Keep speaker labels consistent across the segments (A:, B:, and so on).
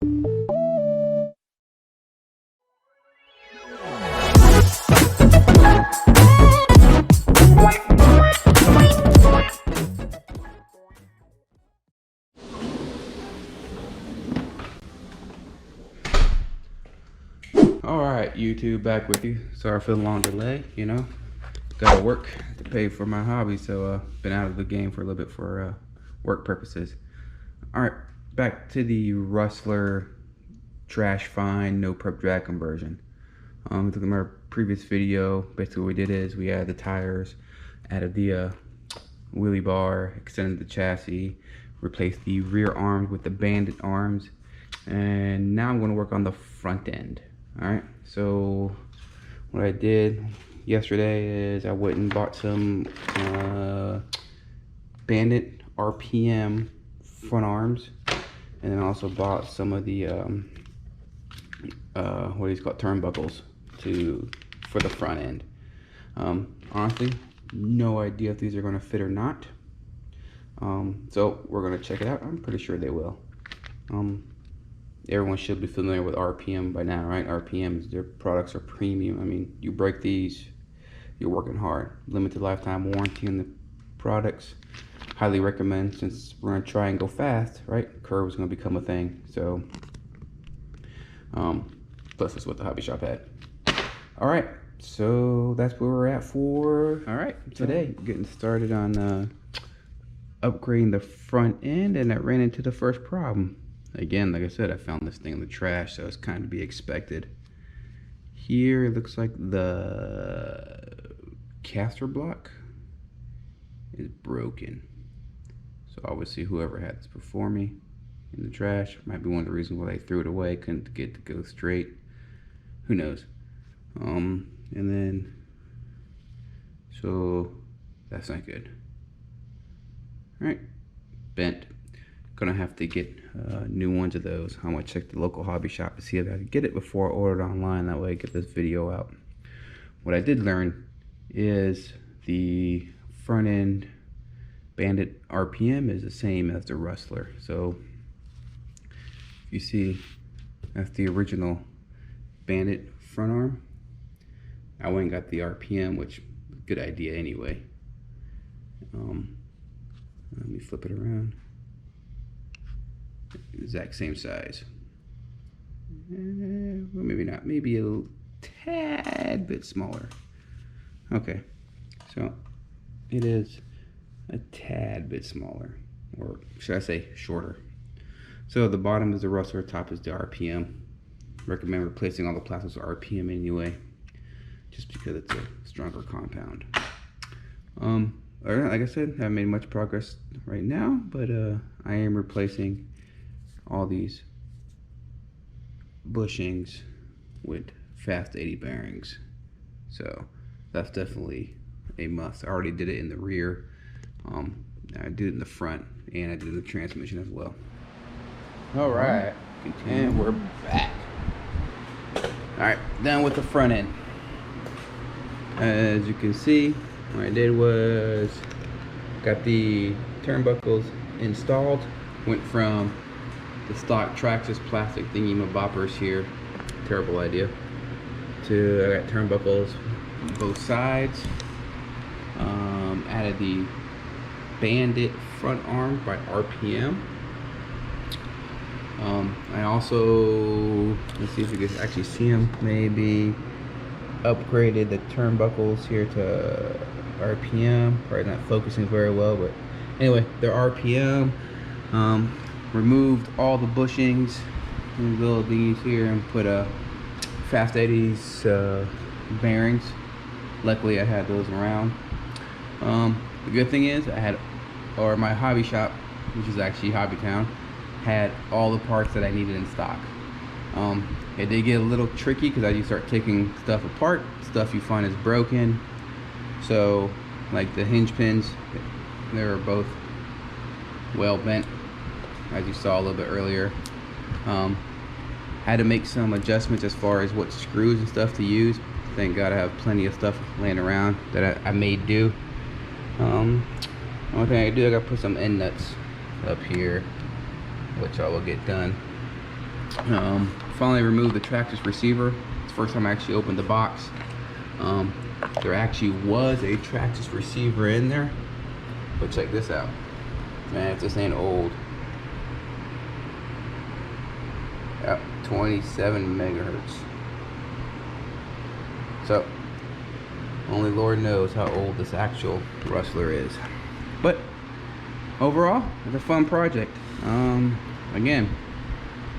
A: Alright, YouTube, back with you. Sorry for the long delay, Gotta work to pay for my hobby, so been out of the game for a little bit for work purposes. Alright, back to the Rustler trash find, no prep drag conversion. Look at my previous video. Basically what we did is we added the tires, added the wheelie bar, extended the chassis, replaced the rear arms with the bandit arms, and now I'm going to work on the front end. Alright, so what I did yesterday is I went and bought some bandit RPM front arms, and then also bought some of the what do you call it, turnbuckles for the front end. Honestly, no idea if these are going to fit or not, so we're going to check it out. I'm pretty sure they will. Everyone should be familiar with RPM by now, right? RPM, their products are premium. I mean, you break these, you're working hard. Limited lifetime warranty on the products. Highly recommend, since we're gonna try and go fast, right? Curve is gonna become a thing. So, plus that's what the hobby shop had. All right, so that's where we're at for today. Getting started on upgrading the front end, and I ran into the first problem. Again, like I said, I found this thing in the trash, so it's kind of to be expected. Here it looks like the caster block is broken. So obviously whoever had this before me in the trash might be one of the reasons why they threw it away, couldn't get it to go straight. Who knows? And then, so that's not good. All right, bent. Gonna have to get new ones of those. I'm gonna check the local hobby shop to see if I can get it before I order it online. That way I get this video out. What I did learn is the front end bandit RPM is the same as the Rustler. So you see, that's the original bandit front arm. I went and got the RPM, which good idea anyway. Let me flip it around. Exact same size. Well, maybe not, maybe a tad bit smaller. Okay, so it is a tad bit smaller, or should I say shorter. So the bottom is the Rustler, top is the RPM. Recommend replacing all the plastics with RPM anyway, just because it's a stronger compound. Like I said, I haven't made much progress right now, but I am replacing all these bushings with fast 80 bearings, so that's definitely a must. I already did it in the rear, I did it in the front, and I did the transmission as well. All right, and we're back. All right, done with the front end. As you can see, what I did was got the turnbuckles installed. Went from the stock Traxxas plastic thingy boppers here, terrible idea, to I got turnbuckles both sides. Added the bandit front arm by RPM. I also, let's see if you can actually see them, maybe upgraded the turnbuckles here to RPM. Probably not focusing very well, but anyway, they're RPM. Removed all the bushings and little thingies here and put a fast 80s bearings. Luckily I had those around. The good thing is my hobby shop, which is actually Hobby Town, had all the parts that I needed in stock. It did get a little tricky because as you start taking stuff apart, stuff you find is broken. So like the hinge pins, they were both well bent, as you saw a little bit earlier. Had to make some adjustments as far as what screws and stuff to use. Thank God I have plenty of stuff laying around that I made do. Only thing I do, I gotta put some end nuts up here, which I will get done Finally removed the Traxxas receiver. It's the first time I actually opened the box. There actually was a Traxxas receiver in there, but check this out, man. If this ain't old. Yep, 27 megahertz. So only Lord knows how old this actual Rustler is. But overall, it's a fun project. Again,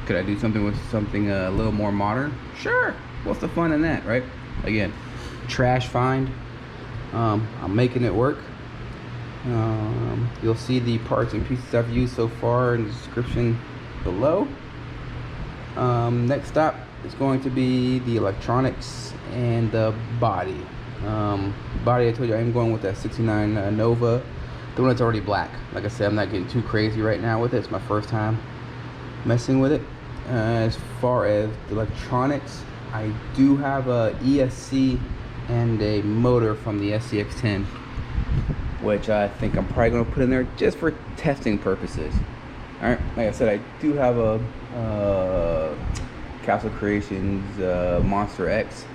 A: could I do something with something a little more modern? Sure. What's the fun in that, right? Again, trash find. I'm making it work. You'll see the parts and pieces I've used so far in the description below. Next stop is going to be the electronics and the body. Body, I told you I'm going with that 69 Nova, the one that's already black. Like I said, I'm not getting too crazy right now with it. It's my first time messing with it. As far as the electronics, I do have a ESC and a motor from the SCX10, which I think I'm probably going to put in there just for testing purposes. Alright, like I said, I do have a Castle Creations Monster X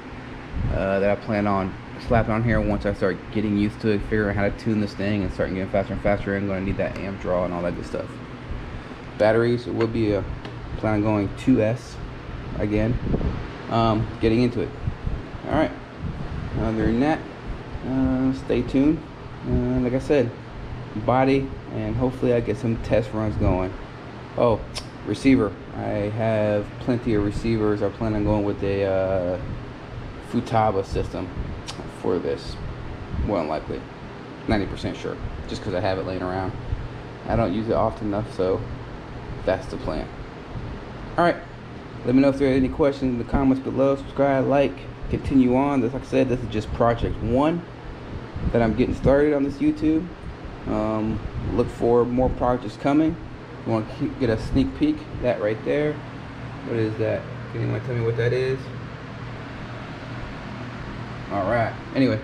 A: that I plan on slapping on here once I start getting used to it, figuring out how to tune this thing and starting getting faster and faster. I'm going to need that amp draw and all that good stuff. Batteries, it will be a plan on going 2S again. Getting into it. Alright, other than that, stay tuned. Like I said, body, and hopefully I get some test runs going. Oh, receiver, I have plenty of receivers. I plan on going with a Futaba system for this, more than likely, 90% sure, just because I have it laying around. I don't use it often enough, so that's the plan. Alright, let me know if there are any questions in the comments below. Subscribe, like, continue on. Like I said, this is just project 1 that I'm getting started on this YouTube. Look for more projects coming. You want to get a sneak peek, that right there. What is that? Can anyone tell me what that is? Alright, anyway,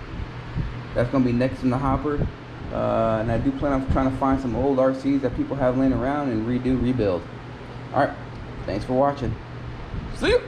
A: that's going to be next in the hopper. And I do plan on trying to find some old RCs that people have laying around and rebuild. Alright, thanks for watching. See you!